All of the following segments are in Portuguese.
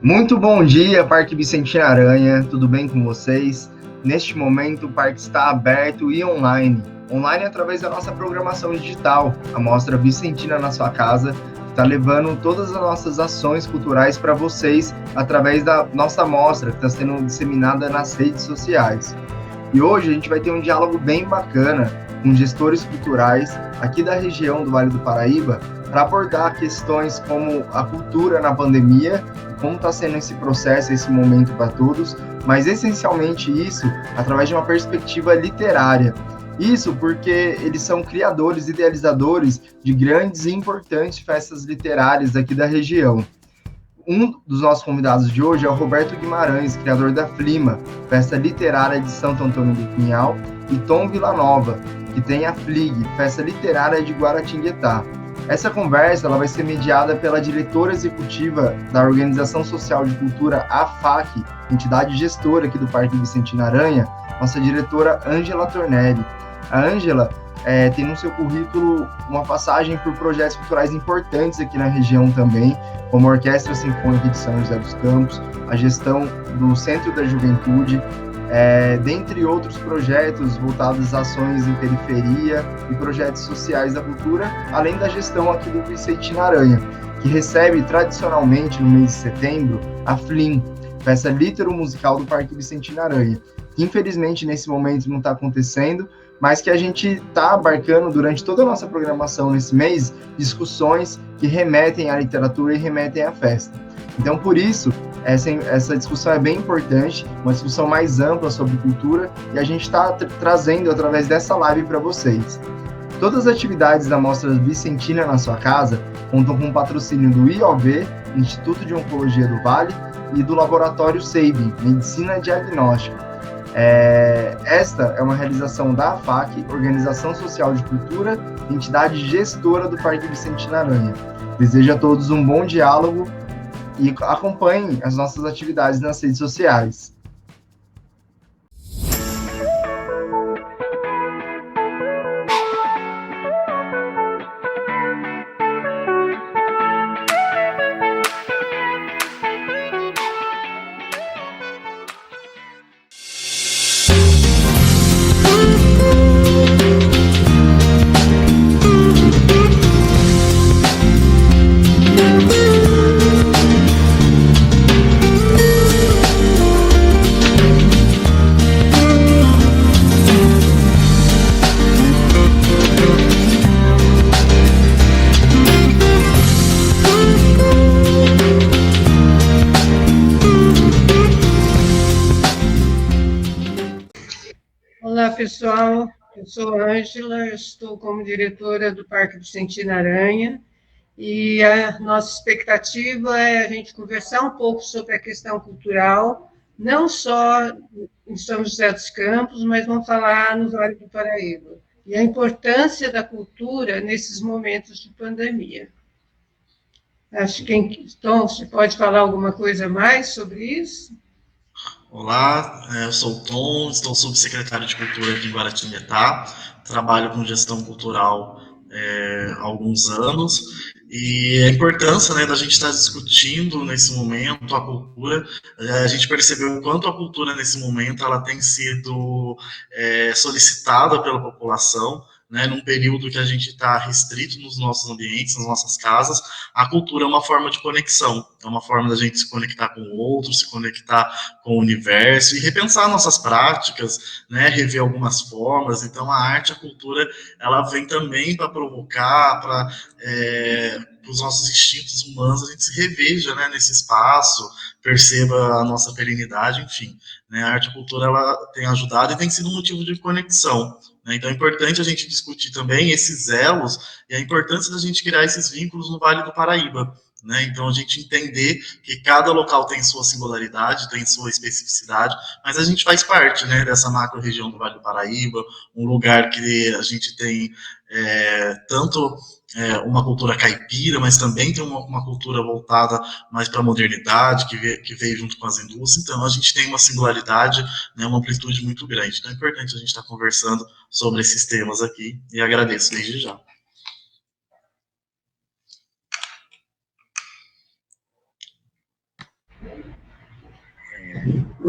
Muito bom dia, Parque Vicentina Aranha, tudo bem com vocês? Neste momento, o parque está aberto e online. Online através da nossa programação digital, a Mostra Vicentina na Sua Casa, que está levando todas as nossas ações culturais para vocês através da nossa mostra, que está sendo disseminada nas redes sociais. E hoje a gente vai ter um diálogo bem bacana com gestores culturais aqui da região do Vale do Paraíba para abordar questões como a cultura na pandemia, como está sendo esse processo, esse momento para todos, mas essencialmente isso através de uma perspectiva literária. Isso porque eles são criadores, idealizadores de grandes e importantes festas literárias aqui da região. Um dos nossos convidados de hoje é o Roberto Guimarães, criador da Flima, Festa Literária de Santo Antônio do Pinhal, e Tom Villanova, que tem a FLIG, Festa Literária de Guaratinguetá. Essa conversa ela vai ser mediada pela diretora executiva da Organização Social de Cultura AFAC, entidade gestora aqui do Parque Vicentina Aranha, nossa diretora Ângela Tornelli. A Ângela tem no seu currículo uma passagem por projetos culturais importantes aqui na região também, como a Orquestra Sinfônica de São José dos Campos, a gestão do Centro da Juventude, dentre outros projetos voltados a ações em periferia e projetos sociais da cultura, além da gestão aqui do Vicentina Aranha, que recebe tradicionalmente no mês de setembro a FLIM, Festa Litero-Musical do Parque Vicentina Aranha, que infelizmente nesse momento não está acontecendo, mas que a gente está abarcando durante toda a nossa programação nesse mês, discussões que remetem à literatura e remetem à festa. Então, por isso, essa discussão é bem importante, uma discussão mais ampla sobre cultura, e a gente está trazendo através dessa live para vocês. Todas as atividades da Mostra Vicentina na Sua Casa contam com o patrocínio do IOV, Instituto de Oncologia do Vale, e do Laboratório SEIB, Medicina Diagnóstica. Esta é uma realização da AFAC, Organização Social de Cultura, entidade gestora do Parque Vicentina Aranha. Desejo a todos um bom diálogo e acompanhem as nossas atividades nas redes sociais. Olá, pessoal. Eu sou Ângela, estou como diretora do Parque Vicentina Aranha, e a nossa expectativa é a gente conversar um pouco sobre a questão cultural, não só em São José dos Campos, mas vamos falar no Vale do Paraíba, e a importância da cultura nesses momentos de pandemia. Acho que, Tom, você pode falar alguma coisa mais sobre isso? Olá, eu sou o Tom, estou subsecretário de Cultura aqui em Guaratinguetá, trabalho com gestão cultural há alguns anos, e a importância, né, da gente estar discutindo nesse momento a cultura. A gente percebeu o quanto a cultura nesse momento ela tem sido solicitada pela população, né, num período que a gente está restrito nos nossos ambientes, nas nossas casas. A cultura é uma forma de conexão, é uma forma da gente se conectar com o outro, se conectar com o universo e repensar nossas práticas, né, rever algumas formas. Então, a arte, a cultura, ela vem também para provocar, para os nossos instintos humanos, a gente se reveja, né, nesse espaço, perceba a nossa perenidade, enfim. Né, a arte e a cultura, ela tem ajudado e tem sido um motivo de conexão. Então é importante a gente discutir também esses elos e a importância da gente criar esses vínculos no Vale do Paraíba. Né? Então a gente entender que cada local tem sua singularidade, tem sua especificidade, mas a gente faz parte, né, dessa macro-região do Vale do Paraíba, um lugar que a gente tem tanto uma cultura caipira, mas também tem uma cultura voltada mais para a modernidade, que veio junto com as indústrias. Então a gente tem uma singularidade, né, uma amplitude muito grande. Então é importante a gente estar conversando sobre esses temas aqui, e agradeço desde já.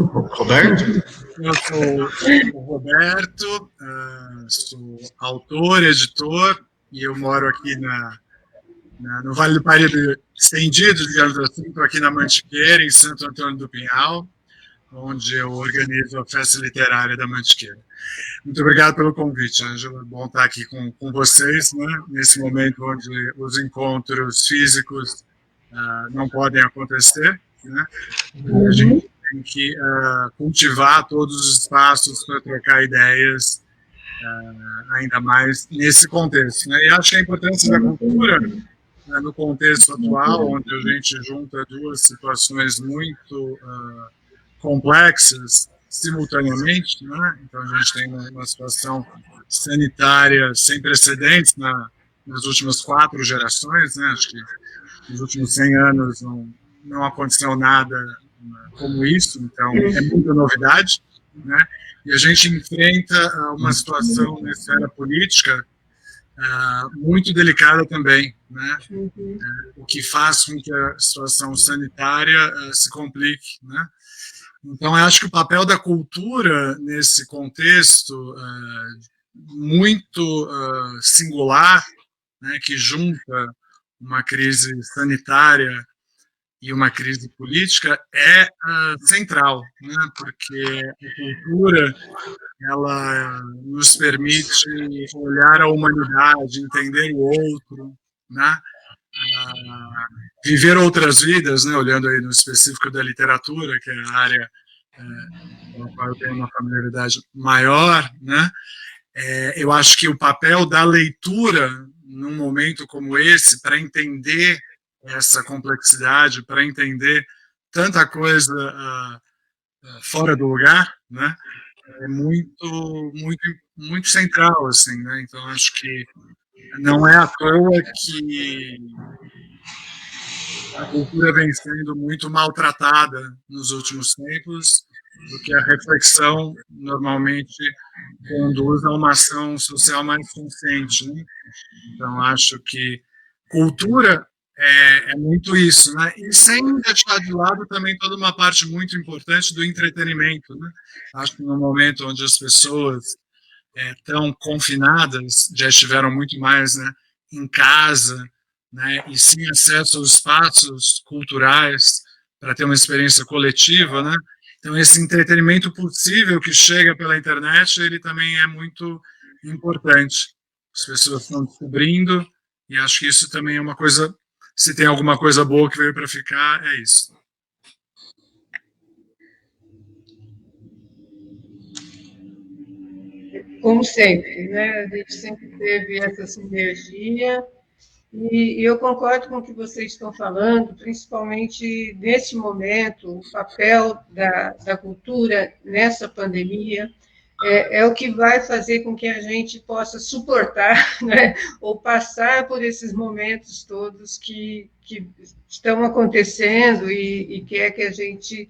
Roberto? Eu sou o Roberto, sou autor, editor, e eu moro aqui no Vale do Paraíba estendido, digamos assim. Estou aqui na Mantiqueira, em Santo Antônio do Pinhal, onde eu organizo a Festa Literária da Mantiqueira. Muito obrigado pelo convite, Ângela. É bom estar aqui com vocês, né, nesse momento onde os encontros físicos não podem acontecer, né? A gente tem que cultivar todos os espaços para trocar ideias, ainda mais nesse contexto, né? E acho que a importância da cultura, né, no contexto atual, onde a gente junta duas situações muito complexas simultaneamente, né? Então a gente tem uma situação sanitária sem precedentes nas últimas 4 gerações, né? Acho que nos últimos 100 anos não aconteceu nada como isso, então é muita novidade, né? E a gente enfrenta uma situação na esfera política muito delicada também, né? O que faz com que a situação sanitária se complique, né? Então, eu acho que o papel da cultura nesse contexto muito singular, né, que junta uma crise sanitária e uma crise política, é central, né, porque a cultura ela nos permite olhar a humanidade, entender o outro, né, viver outras vidas, né, olhando aí no específico da literatura, que é a área com a qual eu tenho uma familiaridade maior, né, eu acho que o papel da leitura num momento como esse, para entender essa complexidade, para entender tanta coisa fora do lugar, né, é muito central, assim, né? Então acho que não é à toa que a cultura vem sendo muito maltratada nos últimos tempos, porque a reflexão normalmente conduz a uma ação social mais consciente, né? Então acho que cultura é muito isso, né? E sem deixar de lado também toda uma parte muito importante do entretenimento, né? Acho que no momento onde as pessoas estão confinadas, já estiveram muito mais, né, em casa, né, e sem acesso aos espaços culturais para ter uma experiência coletiva, né? Então esse entretenimento possível que chega pela internet, ele também é muito importante. As pessoas estão descobrindo, e acho que isso também é uma coisa, se tem alguma coisa boa que veio para ficar, é isso. Como sempre, né? A gente sempre teve essa sinergia, e eu concordo com o que vocês estão falando, principalmente nesse momento, o papel da cultura nessa pandemia é o que vai fazer com que a gente possa suportar, né, ou passar por esses momentos todos que estão acontecendo e quer que a gente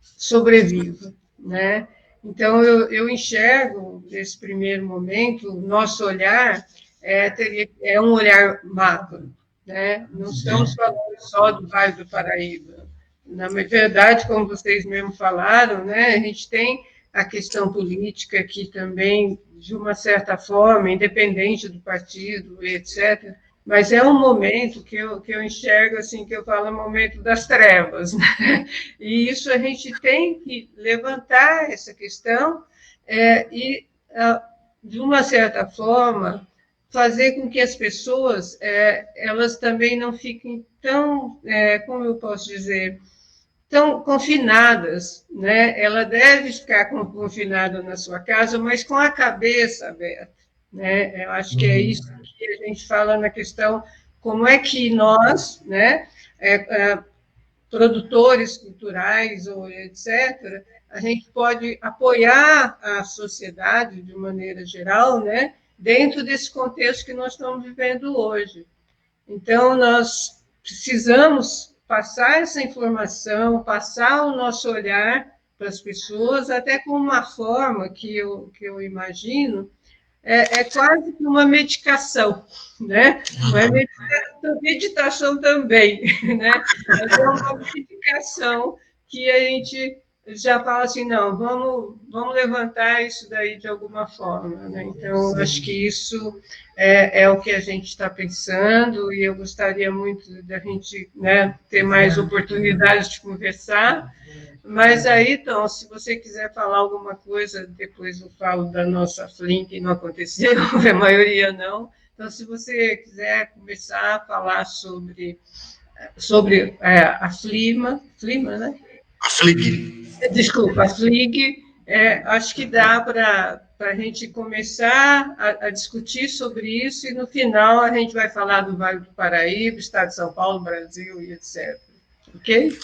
sobreviva, né? Então, eu enxergo, nesse primeiro momento, o nosso olhar é um olhar macro, né? Não estamos falando só do Vale do Paraíba. Na verdade, como vocês mesmo falaram, né, a gente tem a questão política que também, de uma certa forma, independente do partido, etc., mas é um momento que eu enxergo, assim, que eu falo, é um momento das trevas, né? E isso a gente tem que levantar essa questão e, de uma certa forma, fazer com que as pessoas, elas também não fiquem tão, como eu posso dizer, tão confinadas, né? Ela deve ficar confinada na sua casa, mas com a cabeça aberta, né? Eu acho que é isso que a gente fala na questão, como é que nós, né, produtores culturais ou etc., a gente pode apoiar a sociedade de maneira geral, né, dentro desse contexto que nós estamos vivendo hoje. Então, nós precisamos passar essa informação, passar o nosso olhar para as pessoas, até com uma forma que eu imagino, quase que uma medicação, né? Não é meditação também, né? Mas é uma medicação que a gente já fala assim, não, vamos levantar isso daí de alguma forma, né? Então, acho que isso é o que a gente está pensando, e eu gostaria muito da gente, né, ter mais oportunidades de conversar, mas aí, então, se você quiser falar alguma coisa, depois eu falo da nossa Flink, que não aconteceu, a maioria não. Então, se você quiser começar a falar sobre a Flima, né? A Flig. Desculpa, a FLIG, acho que dá para a gente começar a discutir sobre isso, e no final a gente vai falar do Vale do Paraíba, Estado de São Paulo, Brasil e etc. Ok?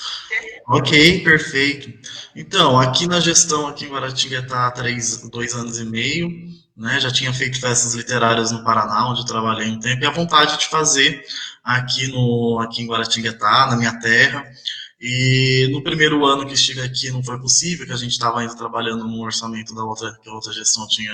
Ok, perfeito. Então, aqui na gestão, aqui em Guaratinga está há 2 anos e meio, né? Já tinha feito festas literárias no Paraná, onde eu trabalhei um tempo, e a vontade de fazer aqui em Guaratinguetá, na minha terra. E no primeiro ano que estive aqui não foi possível, que a gente estava ainda trabalhando no orçamento que a outra gestão tinha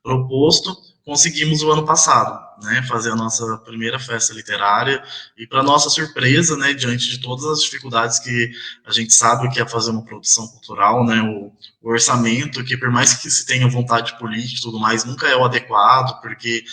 proposto. Conseguimos o ano passado, né, fazer a nossa primeira festa literária, e para nossa surpresa, né, diante de todas as dificuldades que a gente sabe o que é fazer uma produção cultural, né, o orçamento, que por mais que se tenha vontade política e tudo mais, nunca é o adequado, porque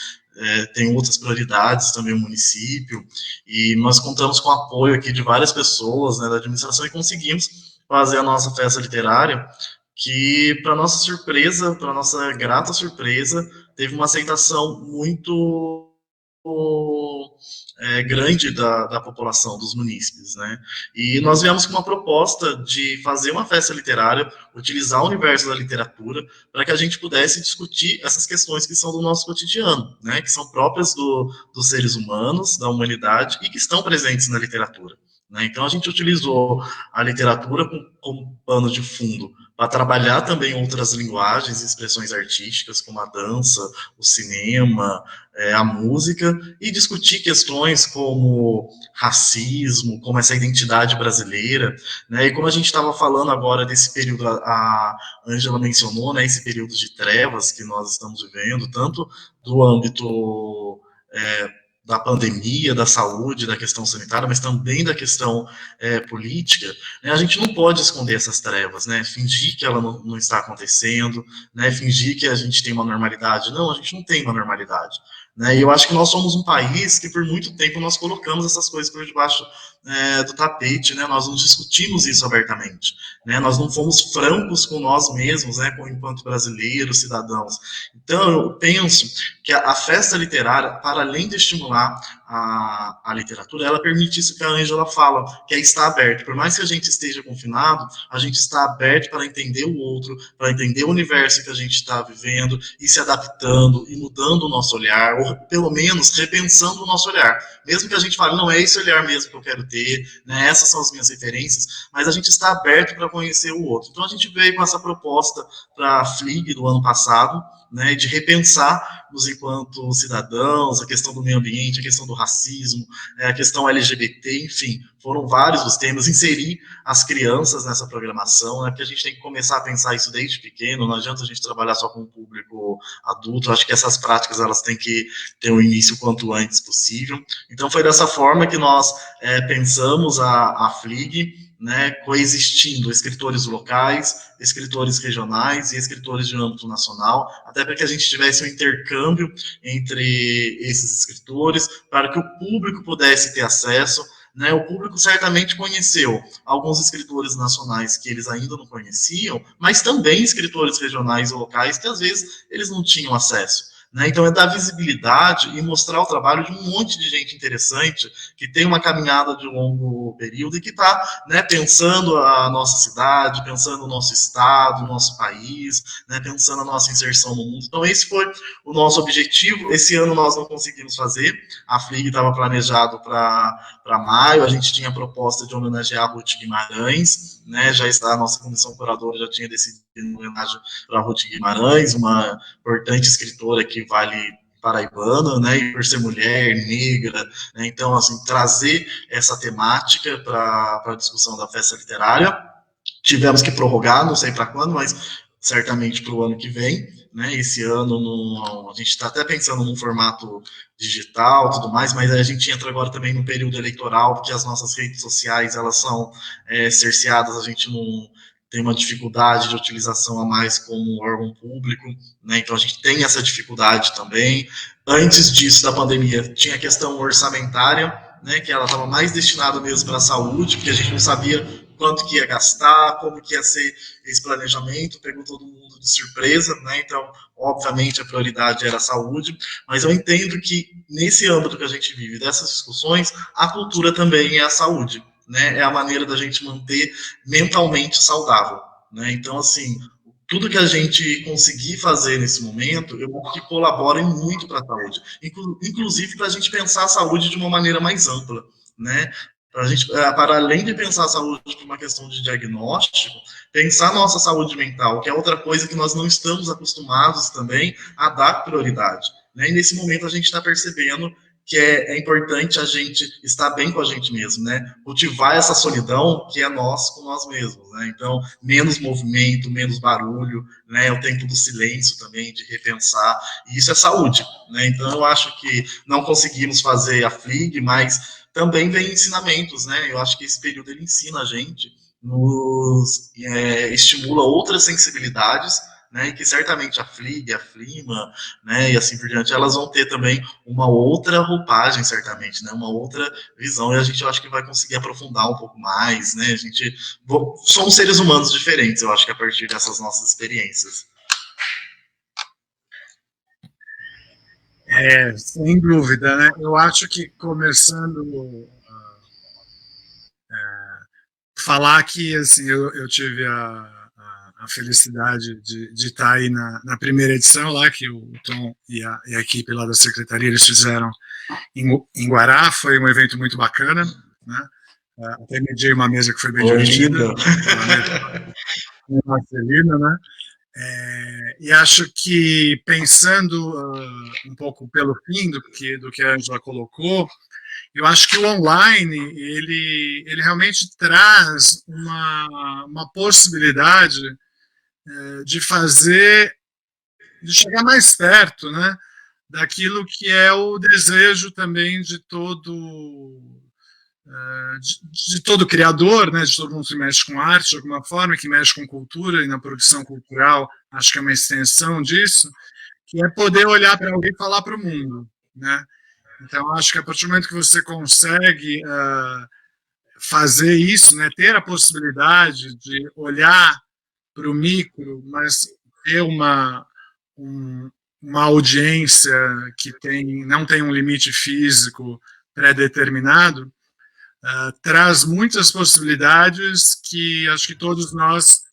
tem outras prioridades também o município, e nós contamos com o apoio aqui de várias pessoas, né, da administração, e conseguimos fazer a nossa festa literária, que, para nossa surpresa, para nossa grata surpresa, teve uma aceitação muito grande da população, dos munícipes, né? E nós viemos com uma proposta de fazer uma festa literária, utilizar o universo da literatura, para que a gente pudesse discutir essas questões que são do nosso cotidiano, né? Que são próprias dos seres humanos, da humanidade, e que estão presentes na literatura, né? Então a gente utilizou a literatura como pano de fundo para trabalhar também outras linguagens e expressões artísticas, como a dança, o cinema, a música, e discutir questões como racismo, como essa identidade brasileira, né? E como a gente estava falando agora desse período, a Ângela mencionou, né, esse período de trevas que nós estamos vivendo, tanto do âmbito da pandemia, da saúde, da questão sanitária, mas também da questão política, né? A gente não pode esconder essas trevas, né? Fingir que ela não está acontecendo, né? Fingir que a gente tem uma normalidade. Não, a gente não tem uma normalidade, né? E eu acho que nós somos um país que por muito tempo nós colocamos essas coisas por debaixo do tapete, né? Nós não discutimos isso abertamente, né? Nós não fomos francos com nós mesmos, né? Enquanto brasileiros, cidadãos. Então, eu penso que a festa literária, para além de estimular a literatura, ela permite isso que a Ângela fala, que é estar aberto. Por mais que a gente esteja confinado, a gente está aberto para entender o outro, para entender o universo que a gente está vivendo, e se adaptando, e mudando o nosso olhar, ou pelo menos repensando o nosso olhar. Mesmo que a gente fale, não é esse olhar mesmo que eu quero ter, né, essas são as minhas referências, mas a gente está aberto para conhecer o outro. Então a gente veio com essa proposta para a FLIG do ano passado, né, de repensar-nos enquanto cidadãos, a questão do meio ambiente, a questão do racismo, a questão LGBT, enfim, foram vários os temas, inserir as crianças nessa programação, né, porque a gente tem que começar a pensar isso desde pequeno, não adianta a gente trabalhar só com o público adulto, acho que essas práticas elas têm que ter um início o quanto antes possível. Então foi dessa forma que nós pensamos a FLIG, né, coexistindo escritores locais, escritores regionais e escritores de âmbito nacional, até para que a gente tivesse um intercâmbio entre esses escritores, para que o público pudesse ter acesso, né? O público certamente conheceu alguns escritores nacionais que eles ainda não conheciam, mas também escritores regionais e locais que às vezes eles não tinham acesso, né? Então é dar visibilidade e mostrar o trabalho de um monte de gente interessante que tem uma caminhada de longo período e que está, né, pensando a nossa cidade, pensando o nosso estado, o nosso país, né, pensando a nossa inserção no mundo. Então esse foi o nosso objetivo. Esse ano nós não conseguimos fazer, a FLIG estava planejado para maio, a gente tinha a proposta de homenagear a Ruth Guimarães, né, já está, a nossa comissão curadora já tinha decidido homenagem para a Ruth Guimarães, uma importante escritora que vale paraibana, né, e por ser mulher, negra, né, então, assim, trazer essa temática para a discussão da festa literária. Tivemos que prorrogar, não sei para quando, mas certamente para o ano que vem, né, esse ano a gente está até pensando num formato digital, tudo mais, mas a gente entra agora também no período eleitoral, porque as nossas redes sociais, elas são cerceadas, a gente não tem uma dificuldade de utilização a mais como órgão público, né? Então a gente tem essa dificuldade também. Antes disso, da pandemia, tinha a questão orçamentária, né? Que ela estava mais destinada mesmo para a saúde, porque a gente não sabia quanto que ia gastar, como que ia ser esse planejamento, pegou todo mundo de surpresa, né? Então, obviamente, a prioridade era a saúde, mas eu entendo que nesse âmbito que a gente vive, dessas discussões, a cultura também é a saúde, né? É a maneira da gente manter mentalmente saudável, né? Então, assim, tudo que a gente conseguir fazer nesse momento, eu acho que colabora muito para a saúde, inclusive para a gente pensar a saúde de uma maneira mais ampla, né? Para gente, para além de pensar a saúde por uma questão de diagnóstico, pensar a nossa saúde mental, que é outra coisa que nós não estamos acostumados também a dar prioridade, né? E nesse momento a gente está percebendo que é importante a gente estar bem com a gente mesmo, né? Cultivar essa solidão que é nós com nós mesmos, né? Então, menos movimento, menos barulho, né? O tempo do silêncio também, de repensar, e isso é saúde, né? Então, eu acho que não conseguimos fazer a FLIG, mas também vem ensinamentos, né? Eu acho que esse período ele ensina a gente, nos estimula outras sensibilidades, né, e que certamente a FLIG, a FLIMA, né, e assim por diante, elas vão ter também uma outra roupagem, certamente, né, uma outra visão, e a gente, eu acho que vai conseguir aprofundar um pouco mais, né, a gente, somos seres humanos diferentes, eu acho que a partir dessas nossas experiências. Sem dúvida, né, eu acho que começando falar que, assim, eu tive a felicidade de estar aí na primeira edição lá, que o Tom e a equipe lá da secretaria eles fizeram em Guará, foi um evento muito bacana, né? Até mediei uma mesa que foi bem divertida, com a Marcelina, né? E acho que, pensando um pouco pelo fim do que a Angela colocou, eu acho que o online, ele realmente traz uma possibilidade de chegar mais perto, né, daquilo que é o desejo também de todo criador, né, de todo mundo que mexe com arte de alguma forma, que mexe com cultura, e na produção cultural acho que é uma extensão disso, que é poder olhar para alguém e falar para o mundo, né? Então acho que a partir do momento que você consegue fazer isso, né, ter a possibilidade de olhar para o micro, mas ter uma audiência que não tem um limite físico pré-determinado, traz muitas possibilidades que acho que todos nós,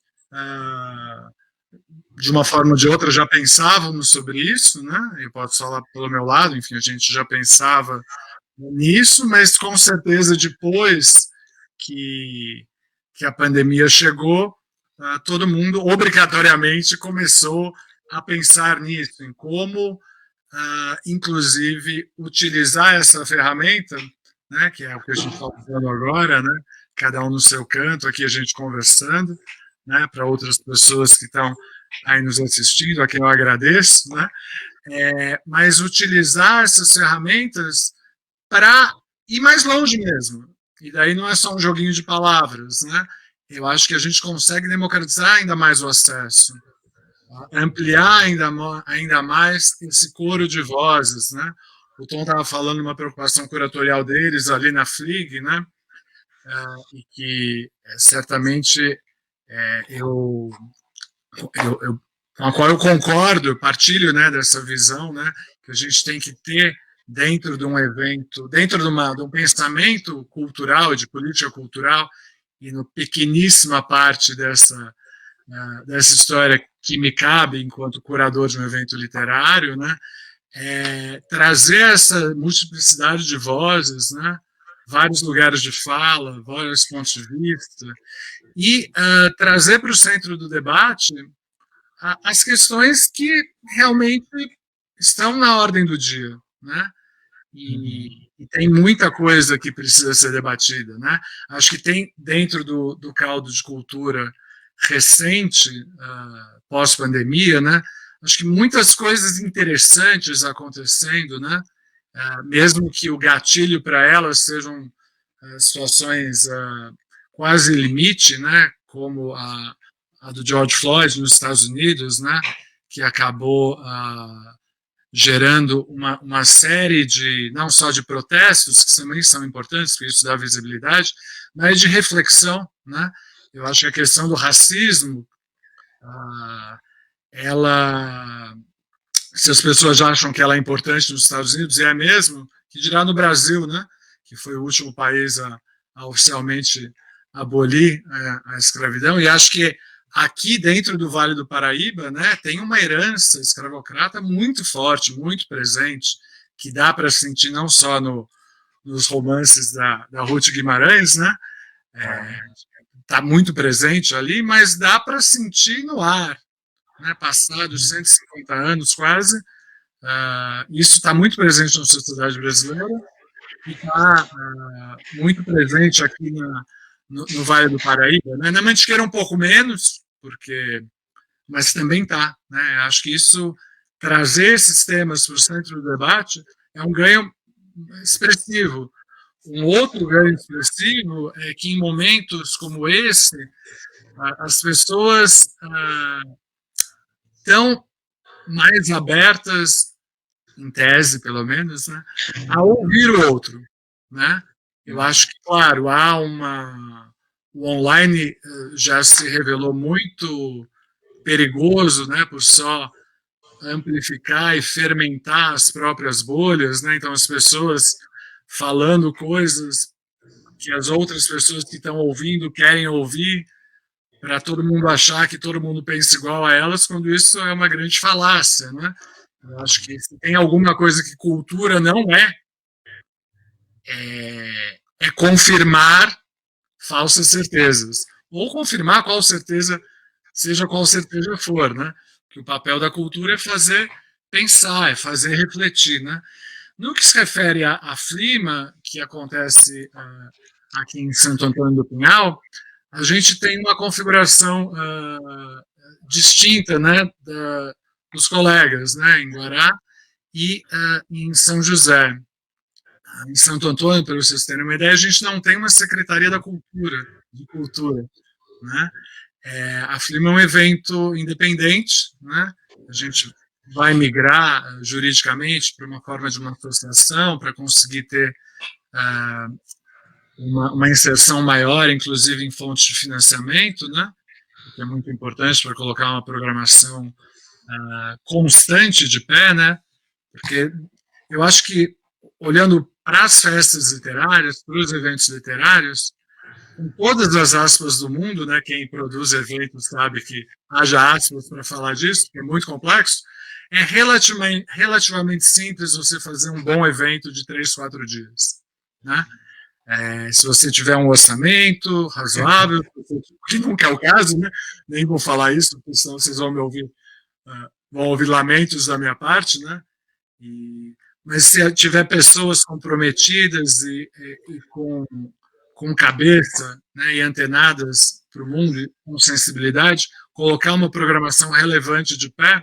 de uma forma ou de outra, já pensávamos sobre isso, né? Eu posso falar pelo meu lado, enfim, a gente já pensava nisso, mas com certeza depois que a pandemia chegou, todo mundo obrigatoriamente começou a pensar nisso, em como, inclusive, utilizar essa ferramenta, né, que é o que a gente está usando agora, né, cada um no seu canto, aqui a gente conversando, né, para outras pessoas que estão aí nos assistindo, a quem eu agradeço, né, mas utilizar essas ferramentas para ir mais longe mesmo. E daí não é só um joguinho de palavras, né? Eu acho que a gente consegue democratizar ainda mais o acesso, ampliar ainda mais esse coro de vozes, né? O Tom estava falando de uma preocupação curatorial deles ali na FLIG, né? E que certamente com a qual eu concordo, eu partilho, né, dessa visão, né, que a gente tem que ter dentro de um evento, dentro de um pensamento cultural, de política cultural, e no pequeníssima parte dessa história que me cabe enquanto curador de um evento literário, né, trazer essa multiplicidade de vozes, né, vários lugares de fala, vários pontos de vista, e trazer para o centro do debate as questões que realmente estão na ordem do dia, né? E tem muita coisa que precisa ser debatida, né? Acho que tem dentro do caldo de cultura recente, pós-pandemia, né? Acho que muitas coisas interessantes acontecendo, né? Mesmo que o gatilho para elas sejam situações quase limite, né? Como a do George Floyd nos Estados Unidos, né, que acabou gerando uma série de, não só de protestos, que também são importantes, porque isso dá visibilidade, mas de reflexão, né? Eu acho que a questão do racismo, ela, se as pessoas já acham que ela é importante nos Estados Unidos, é mesmo, que dirá no Brasil, né, que foi o último país a oficialmente abolir a escravidão, e acho que aqui dentro do Vale do Paraíba, né, tem uma herança escravocrata muito forte, muito presente, que dá para sentir não só nos romances da Ruth Guimarães, né, está muito presente ali, mas dá para sentir no ar, né, passados 150 anos quase, isso está muito presente na sociedade brasileira e está muito presente aqui no Vale do Paraíba, né? Na Mantiqueira um pouco menos, mas também está, né? Acho que isso, trazer esses temas para o centro do debate é um ganho expressivo. Um outro ganho expressivo é que em momentos como esse, as pessoas estão mais abertas, em tese pelo menos, né, a ouvir o outro, né? Eu acho que, claro, o online já se revelou muito perigoso, né, por só amplificar e fermentar as próprias bolhas, né? Então as pessoas falando coisas que as outras pessoas que estão ouvindo querem ouvir, para todo mundo achar que todo mundo pensa igual a elas, quando isso é uma grande falácia, né? Eu acho que se tem alguma coisa que cultura não é confirmar falsas certezas, ou confirmar qual certeza, seja qual certeza for, né? Que o papel da cultura é fazer pensar, é fazer refletir, né? No que se refere à Flima, que acontece aqui em Santo Antônio do Pinhal, a gente tem uma configuração distinta, né, dos colegas, né, em Guará e em São José. Em Santo Antônio, para vocês terem uma ideia, a gente não tem uma Secretaria da Cultura, de Cultura, né? A Flima é um evento independente, né? A gente vai migrar juridicamente para uma forma de uma associação, para conseguir ter uma inserção maior, inclusive em fontes de financiamento, né? Que é muito importante para colocar uma programação constante de pé, né? Porque eu acho que, olhando para as festas literárias, para os eventos literários, com todas as aspas do mundo, né? Quem produz eventos sabe que haja aspas para falar disso, que é muito complexo, é relativamente simples você fazer um bom evento de 3, 4 dias, né? Se você tiver um orçamento razoável, que nunca é o caso, né? Nem vou falar isso, porque senão vocês vão ouvir lamentos da minha parte, né? Mas se tiver pessoas comprometidas e com cabeça, né, e antenadas para o mundo, com sensibilidade, colocar uma programação relevante de pé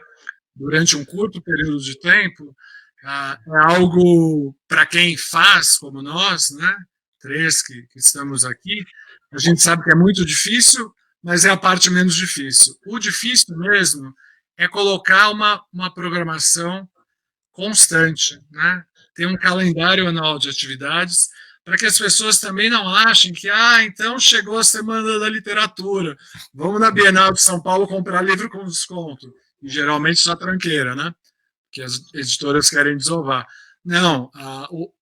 durante um curto período de tempo é algo, para quem faz, como nós, né, 3 que estamos aqui, a gente sabe que é muito difícil, mas é a parte menos difícil. O difícil mesmo é colocar uma programação constante, né? Ter um calendário anual de atividades, para que as pessoas também não achem que, então chegou a Semana da Literatura, vamos na Bienal de São Paulo comprar livro com desconto. E geralmente só tranqueira, né? Que as editoras querem desovar. Não,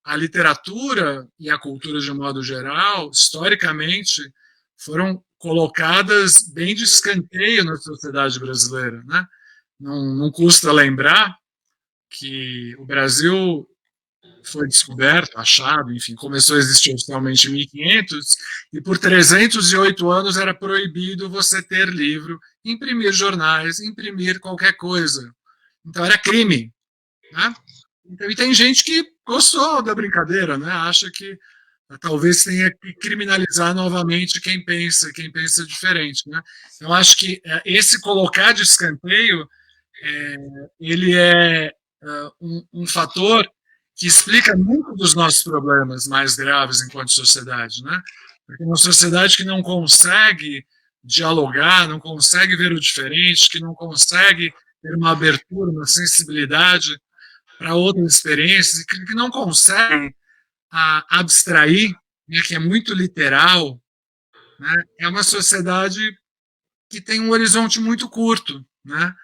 a literatura e a cultura de um modo geral, historicamente, foram colocadas bem de escanteio na sociedade brasileira, né? Não custa lembrar que o Brasil foi descoberto, achado, enfim, começou a existir oficialmente em 1500, e por 308 anos era proibido você ter livro, imprimir jornais, imprimir qualquer coisa. Então era crime, né? Então, e tem gente que gostou da brincadeira, né? Acha que talvez tenha que criminalizar novamente quem pensa diferente, né? Eu acho que esse colocar de escanteio, ele é um fator que explica muito dos nossos problemas mais graves enquanto sociedade, né? Porque uma sociedade que não consegue dialogar, não consegue ver o diferente, que não consegue ter uma abertura, uma sensibilidade para outras experiências, que não consegue abstrair, né, que é muito literal, né, é uma sociedade que tem um horizonte muito curto, né,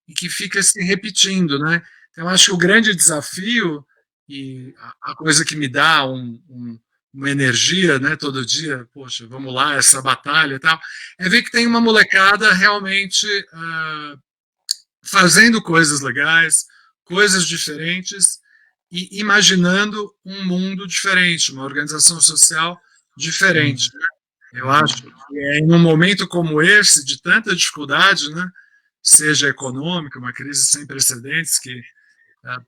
e que fica se repetindo, né. Então, acho que o grande desafio e a coisa que me dá uma energia, né, todo dia, poxa, vamos lá, essa batalha e tal, é ver que tem uma molecada realmente fazendo coisas legais, coisas diferentes e imaginando um mundo diferente, uma organização social diferente. Né? Eu acho que em um momento como esse, de tanta dificuldade, né, seja econômica, uma crise sem precedentes, que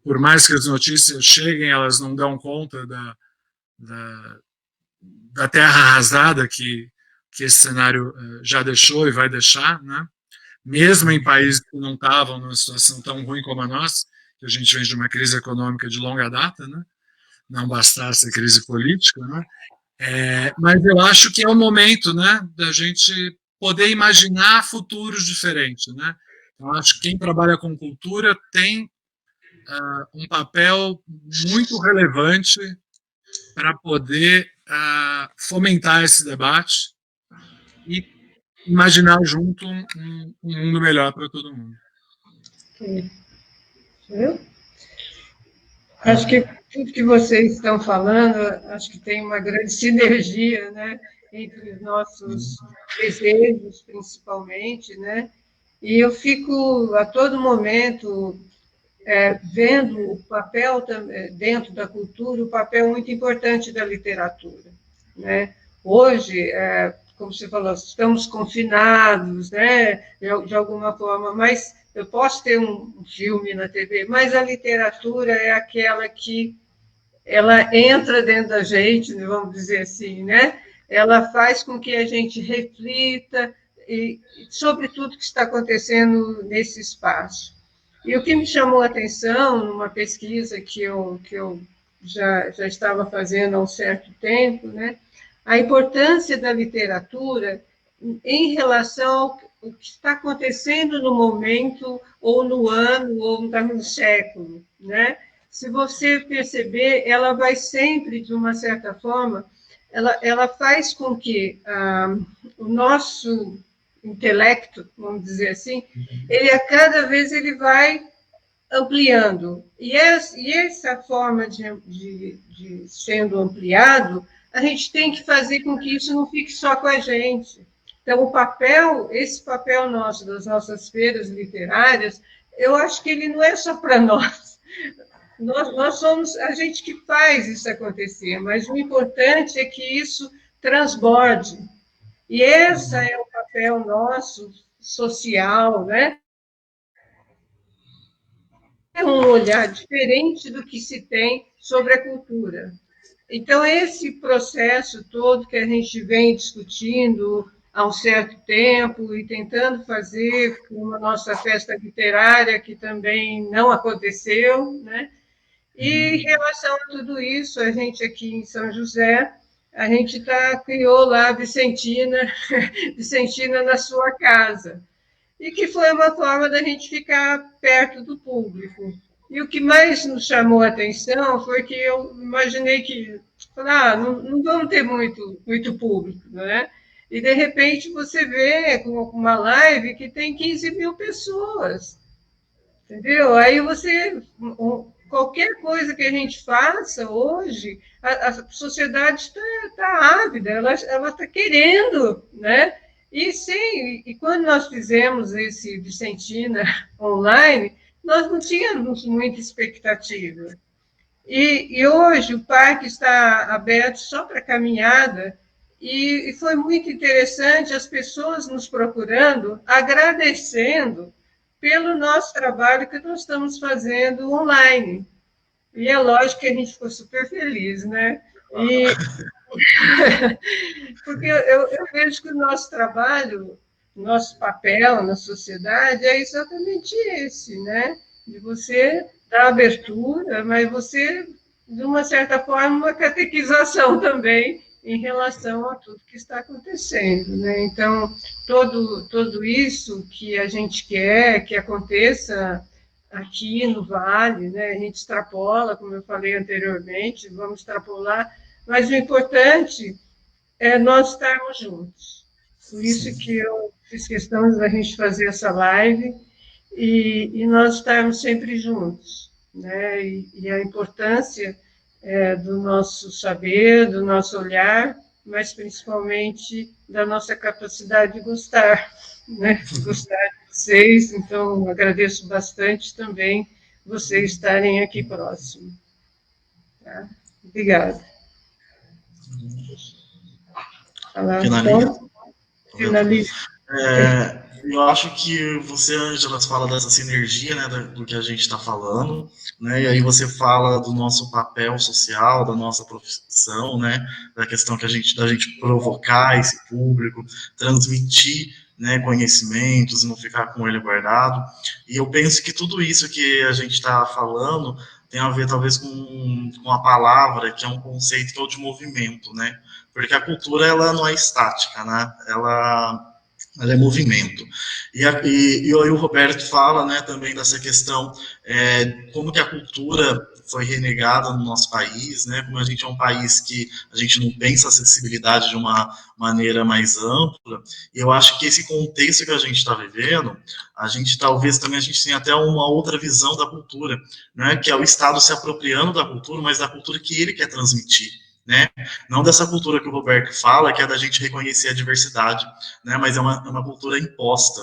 por mais que as notícias cheguem, elas não dão conta da terra arrasada que esse cenário já deixou e vai deixar, né? Mesmo em países que não estavam numa situação tão ruim como a nossa, que a gente vem de uma crise econômica de longa data, né? Não bastasse a crise política, né? Mas eu acho que é o momento, né, da gente poder imaginar futuros diferentes, né? Eu acho que quem trabalha com cultura tem um papel muito relevante para poder fomentar esse debate e imaginar junto um mundo melhor para todo mundo. Acho que tudo que vocês estão falando, acho que tem uma grande sinergia, né, entre os nossos desejos, principalmente, né, e eu fico a todo momento vendo o papel dentro da cultura, o papel muito importante da literatura, né. Hoje, como você falou, estamos confinados, né, de alguma forma, mas eu posso ter um filme na TV, mas a literatura é aquela que ela entra dentro da gente, vamos dizer assim, né? Ela faz com que a gente reflita sobre tudo que está acontecendo nesse espaço. E o que me chamou a atenção numa pesquisa que eu já estava fazendo há um certo tempo, né? A importância da literatura em relação ao que está acontecendo no momento, ou no ano, ou no século, né? Se você perceber, ela vai sempre, de uma certa forma, ela faz com que o nosso intelecto, vamos dizer assim, ele a cada vez ele vai ampliando. E essa forma de sendo ampliado, a gente tem que fazer com que isso não fique só com a gente. Então, esse papel nosso, das nossas feiras literárias, eu acho que ele não é só para nós. Nós somos a gente que faz isso acontecer, mas o importante é que isso transborde. E esse é o papel nosso, social, né? É um olhar diferente do que se tem sobre a cultura. Então, esse processo todo que a gente vem discutindo há um certo tempo e tentando fazer com a nossa festa literária, que também não aconteceu, né? E em relação a tudo isso, a gente aqui em São José, a gente criou lá a Vicentina, Vicentina na sua casa, e que foi uma forma da gente ficar perto do público. E o que mais nos chamou a atenção foi que eu imaginei que, não vamos ter muito público, né? E, de repente, você vê com uma live que tem 15 mil pessoas, entendeu? Aí qualquer coisa que a gente faça hoje, a sociedade está ávida, ela está querendo, né? E quando nós fizemos esse Vicentina online, nós não tínhamos muita expectativa. E hoje o parque está aberto só para caminhada, e foi muito interessante as pessoas nos procurando, agradecendo pelo nosso trabalho que nós estamos fazendo online. E é lógico que a gente ficou super feliz, né? Porque eu vejo que o nosso trabalho, nosso papel na sociedade é exatamente esse, né? De você dar abertura, mas você, de uma certa forma, uma catequização também em relação a tudo que está acontecendo, né? Então, tudo isso que a gente quer que aconteça aqui no Vale, né? A gente extrapola, como eu falei anteriormente, vamos extrapolar, mas o importante é nós estarmos juntos. Por isso que eu fiz questão da gente fazer essa live e nós estarmos sempre juntos, né? E a importância do nosso saber, do nosso olhar, mas principalmente da nossa capacidade de gostar, né? Gostar de vocês. Então, agradeço bastante também vocês estarem aqui próximo. Tá? Obrigada. Finalize. Eu acho que você, Ângela, fala dessa sinergia, né, do que a gente está falando, né, e aí você fala do nosso papel social, da nossa profissão, né, da questão da gente provocar esse público, transmitir, né, conhecimentos e não ficar com ele guardado. E eu penso que tudo isso que a gente está falando tem a ver, talvez, com a palavra, que é um conceito que é o de movimento, né, porque a cultura, ela não é estática, né, ela é movimento. E aí o Roberto fala, né, também dessa questão, como que a cultura foi renegada no nosso país, né, como a gente é um país que a gente não pensa a acessibilidade de uma maneira mais ampla, e eu acho que esse contexto que a gente está vivendo, a gente talvez também a gente tenha até uma outra visão da cultura, né, que é o Estado se apropriando da cultura, mas da cultura que ele quer transmitir, né? Não dessa cultura que o Roberto fala, que é da gente reconhecer a diversidade, né? Mas é uma cultura imposta,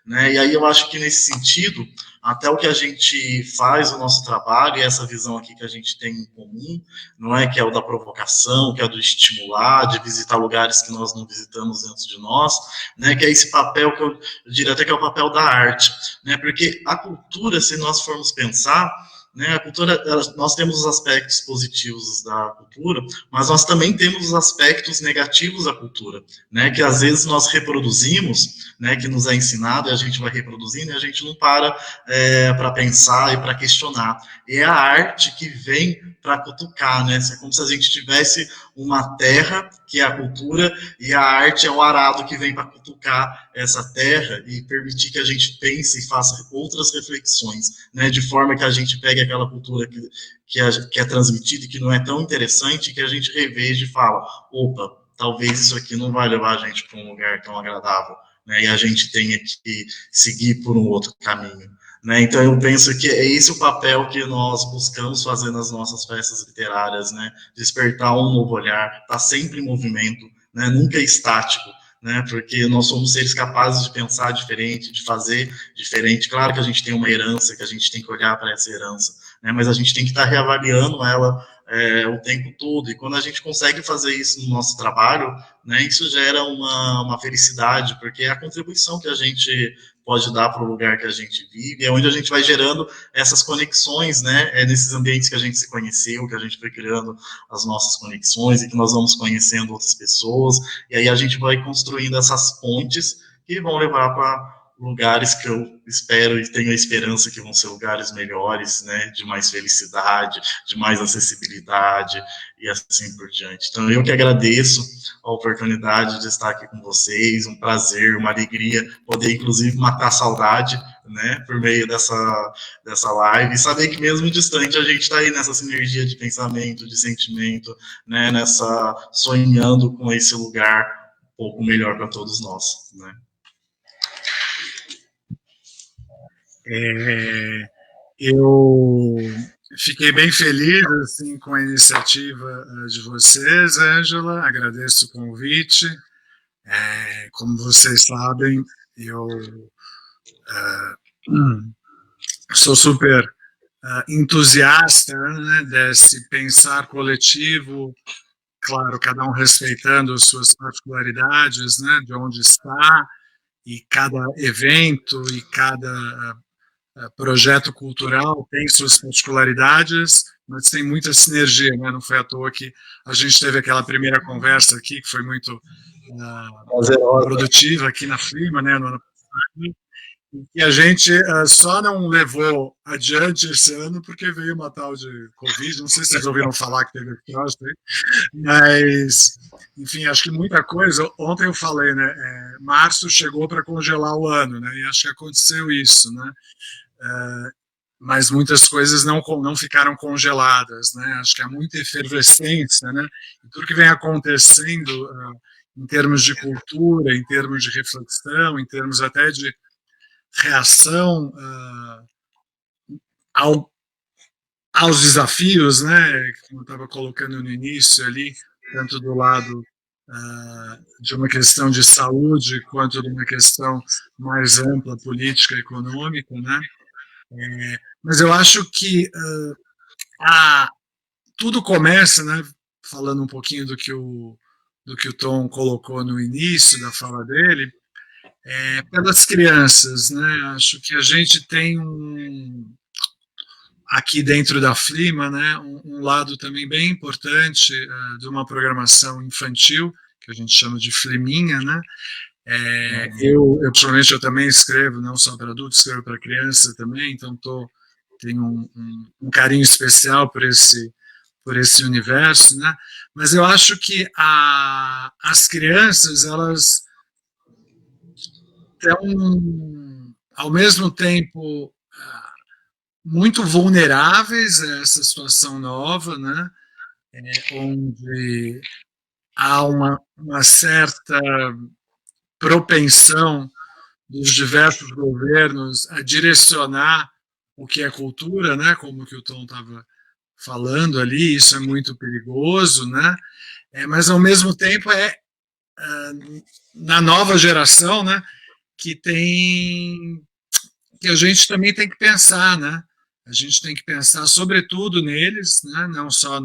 né? E aí eu acho que nesse sentido, até o que a gente faz, o nosso trabalho, e essa visão aqui que a gente tem em comum, não é, que é o da provocação, que é o do estimular, de visitar lugares que nós não visitamos dentro de nós, né? Que é esse papel que eu diria até que é o papel da arte, né? Porque a cultura, se nós formos pensar, né, a cultura, nós temos os aspectos positivos da cultura, mas nós também temos os aspectos negativos da cultura, né, que às vezes nós reproduzimos, né, que nos é ensinado e a gente vai reproduzindo e a gente não para pensar e para questionar. E é a arte que vem para cutucar, né, é como se a gente tivesse uma terra, que é a cultura, e a arte é o arado que vem para cutucar essa terra e permitir que a gente pense e faça outras reflexões, né, de forma que a gente pegue aquela cultura que é transmitida e que não é tão interessante, que a gente reveja e fala, opa, talvez isso aqui não vai levar a gente para um lugar tão agradável, né, e a gente tenha que seguir por um outro caminho. Né? Então, eu penso que é esse o papel que nós buscamos fazer nas nossas peças literárias, né? Despertar um novo olhar, estar sempre em movimento, né? Nunca estático, né? Porque nós somos seres capazes de pensar diferente, de fazer diferente. Claro que a gente tem uma herança, que a gente tem que olhar para essa herança, né? Mas a gente tem que estar reavaliando ela o tempo todo, e quando a gente consegue fazer isso no nosso trabalho, né, isso gera uma felicidade, porque é a contribuição que a gente pode dar para o lugar que a gente vive, é onde a gente vai gerando essas conexões, né, nesses ambientes que a gente se conheceu, que a gente foi criando as nossas conexões, e que nós vamos conhecendo outras pessoas, e aí a gente vai construindo essas pontes que vão levar para lugares que eu espero e tenho a esperança que vão ser lugares melhores, né, de mais felicidade, de mais acessibilidade e assim por diante. Então, eu que agradeço a oportunidade de estar aqui com vocês, um prazer, uma alegria, poder, inclusive, matar a saudade, né, por meio dessa live, e saber que mesmo distante a gente está aí nessa sinergia de pensamento, de sentimento, né, sonhando com esse lugar um pouco melhor para todos nós, né. Eu fiquei bem feliz assim, com a iniciativa de vocês, Ângela, agradeço o convite. Como vocês sabem, eu sou super entusiasta, né, desse pensar coletivo, claro, cada um respeitando as suas particularidades, né, de onde está, e cada evento e cada projeto cultural tem suas particularidades, mas tem muita sinergia, né? Não foi à toa que a gente teve aquela primeira conversa aqui, que foi muito produtiva aqui na Flima, né, no ano passado, E a gente só não levou adiante esse ano porque veio uma tal de Covid. Não sei se vocês ouviram falar que teve esse aí, mas, enfim, acho que muita coisa. Ontem eu falei, né? Março chegou para congelar o ano, né? E acho que aconteceu isso, né? Mas muitas coisas não ficaram congeladas, né? Acho que há muita efervescência, né? E tudo que vem acontecendo em termos de cultura, em termos de reflexão, em termos até de reação aos desafios, né, como eu estava colocando no início ali, tanto do lado de uma questão de saúde, quanto de uma questão mais ampla, política, econômica, né, mas eu acho que tudo começa, né, falando um pouquinho do que o Tom colocou no início da fala dele, pelas crianças, né? Acho que a gente tem aqui dentro da Flima, né, um lado também bem importante de uma programação infantil, que a gente chama de Fliminha, né? Eu pessoalmente eu também escrevo, não só para adultos, escrevo para criança também, então tenho um carinho especial por esse universo, né? Mas eu acho que as crianças, elas estão, ao mesmo tempo, muito vulneráveis a essa situação nova, né? Onde há uma certa propensão dos diversos governos a direcionar o que é cultura, né? Como que o Tom estava falando ali, isso é muito perigoso, né? Mas ao mesmo tempo na nova geração, né? Que a gente também tem que pensar, né? A gente tem que pensar sobretudo neles, né? Não só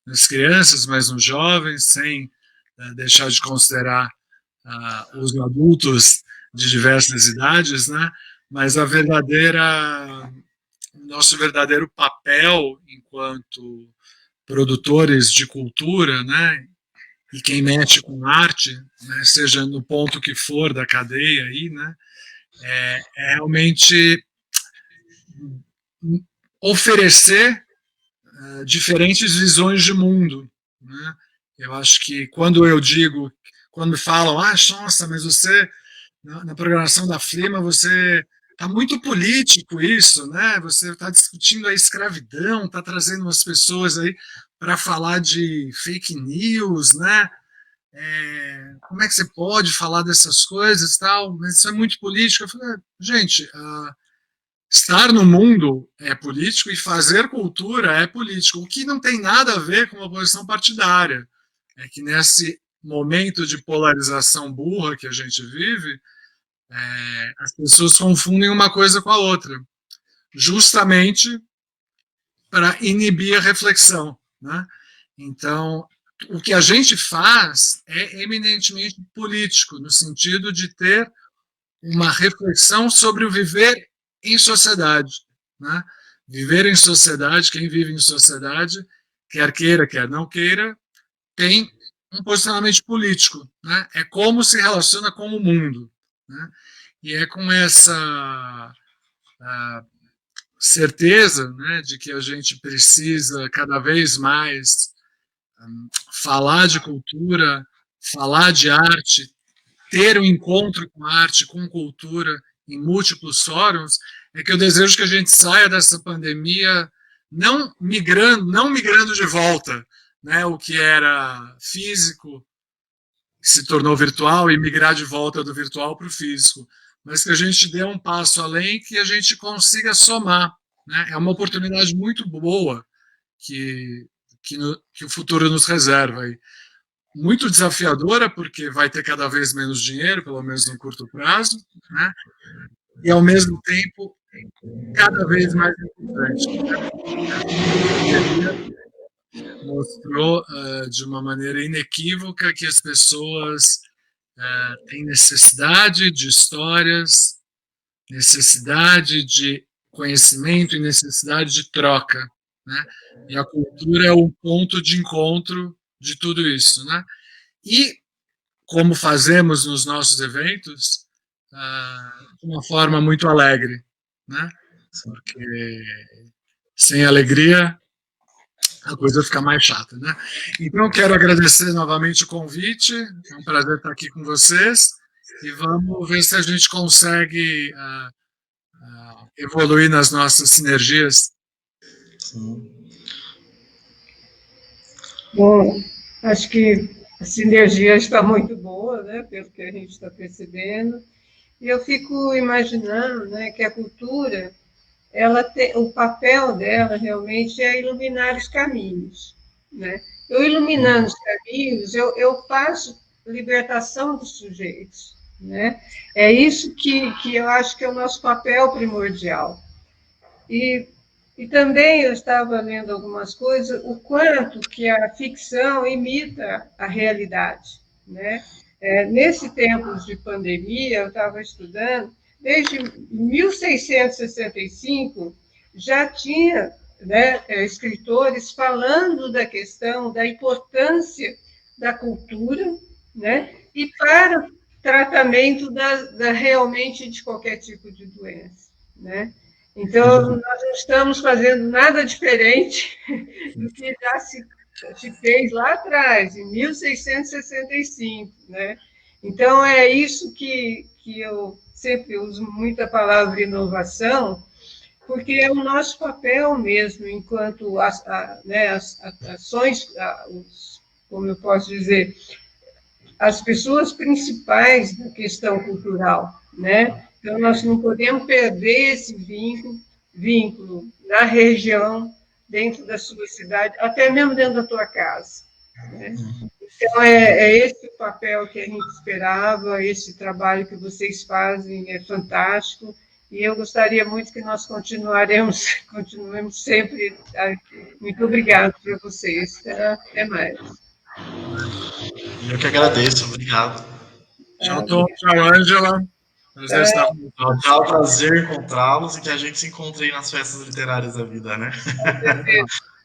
nas crianças, mas nos jovens, sem deixar de considerar os adultos de diversas idades, né? Mas nosso verdadeiro papel enquanto produtores de cultura, né? E quem mexe com arte, né? Seja no ponto que for da cadeia aí, né? É realmente oferecer diferentes visões de mundo, né? Eu acho que quando me falam, nossa, mas você, na programação da Flima, você está muito político isso, né? Você está discutindo a escravidão, está trazendo umas pessoas aí para falar de fake news, né? Como é que você pode falar dessas coisas, tal? Mas isso é muito político. Eu falei, gente, estar no mundo é político e fazer cultura é político, o que não tem nada a ver com uma posição partidária. É que nesse momento de polarização burra que a gente vive, as pessoas confundem uma coisa com a outra, justamente para inibir a reflexão, né? Então, o que a gente faz é eminentemente político, no sentido de ter uma reflexão sobre o viver em sociedade, né? Viver em sociedade, quem vive em sociedade, quer queira, quer não queira, tem um posicionamento político, né? É como se relaciona com o mundo, né? E é com essa certeza, né, de que a gente precisa cada vez mais falar de cultura, falar de arte, ter um encontro com arte, com cultura, em múltiplos fóruns, é que eu desejo que a gente saia dessa pandemia não migrando de volta, né, o que era físico se tornou virtual e migrar de volta do virtual para o físico, mas que a gente dê um passo além, que a gente consiga somar, né? É uma oportunidade muito boa que o futuro nos reserva aí. Muito desafiadora, porque vai ter cada vez menos dinheiro, pelo menos no curto prazo, né? E, ao mesmo tempo, cada vez mais importante. Mostrou de uma maneira inequívoca que as pessoas têm necessidade de histórias, necessidade de conhecimento e necessidade de troca, né? E a cultura é o ponto de encontro de tudo isso, né? E, como fazemos nos nossos eventos, de uma forma muito alegre, né? Porque sem alegria a coisa fica mais chata, né? Então, quero agradecer novamente o convite, é um prazer estar aqui com vocês, e vamos ver se a gente consegue evoluir nas nossas sinergias. Sim. Bom, acho que a sinergia está muito boa, né, pelo que a gente está percebendo, e eu fico imaginando, né, que a cultura, ela tem, o papel dela realmente é iluminar os caminhos, né? Eu iluminando os caminhos, eu faço libertação dos sujeitos, né? É isso que eu acho que é o nosso papel primordial. E também eu estava lendo algumas coisas, o quanto que a ficção imita a realidade, né? Nesse tempo de pandemia, eu estava estudando, desde 1665 já tinha, né, escritores falando da questão da importância da cultura, né, e para o tratamento realmente de qualquer tipo de doença, né? Então, nós não estamos fazendo nada diferente do que já se fez lá atrás, em 1665, né? Então, é isso que eu sempre uso muito a palavra inovação, porque é o nosso papel mesmo, enquanto né, as ações, como eu posso dizer, as pessoas principais da questão cultural, né? Então, nós não podemos perder esse vínculo na região, dentro da sua cidade, até mesmo dentro da tua casa, né? Então, é esse o papel que a gente esperava, esse trabalho que vocês fazem é fantástico, e eu gostaria muito que nós continuemos sempre aqui. Muito obrigada para vocês. Tá? Até mais. Eu que agradeço, obrigado. Tchau, Tom. Tchau, Ângela. Prazer estar com vocês. Tchau, tchau, prazer encontrá-los e que a gente se encontre aí nas festas literárias da vida, né?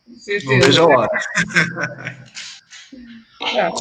Com certeza. Não vejo a hora. Tchau.